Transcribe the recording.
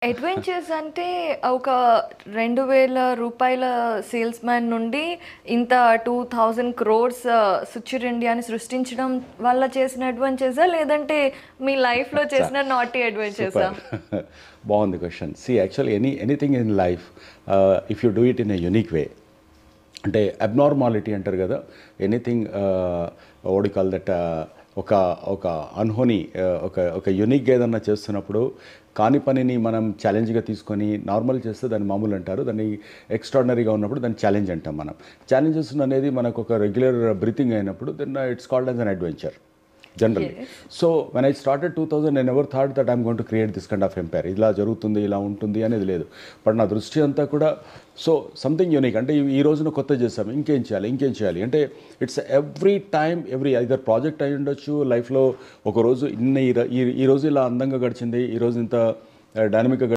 Adventures అంటే ఒక రూ. 2,000 సేల్స్‌మ్యాన్ నుండి ఇంత 2000 క్రోర్స్ సుచిర్ ఇండియాని సృష్టించడం వల్ల చేసిన అడ్వెంచర్సా? లేదంటే మీ లైఫ్‌లో సార్ చేసిన నాటీ అడ్వెంచర్సా? సూపర్. బాగుంది question. See actually anything in life if you do it in a unique way, అంటే అబ్నార్మాలిటీ అంటారు కదా, anything what you call that, ఒక ఒక అన్హోనీ, ఒక యూనిక్గా ఏదన్నా చేస్తున్నప్పుడు కాని పనిని మనం ఛాలెంజ్గా తీసుకొని నార్మల్ చేస్తే దాన్ని మామూలు అంటారు, దాన్ని ఎక్స్ట్రాడినరీగా ఉన్నప్పుడు దాన్ని ఛాలెంజ్ అంటాం మనం. ఛాలెంజెస్ అనేది మనకు ఒక రెగ్యులర్ బ్రీతింగ్ అయినప్పుడు then it's called as an adventure generally. Yes. So when I started 2000, I never thought that I'm going to create this kind of empire. ఇలా జరుగుతుంది, ఇలా ఉంటుంది అనేది లేదు. బట్ నా దృష్టి అంతా కూడా సో సంథింగ్ యూనిక్, అంటే ఈ రోజున కొత్త చేస్తాం, ఇంకేం చేయాలి అంటే it's every time either project అయి ఉండొచ్చు లైఫ్లో. ఒకరోజు ఈ రోజు ఇలా అందంగా గడిచింది, ఈరోజు ఇంత డైనమిక్గా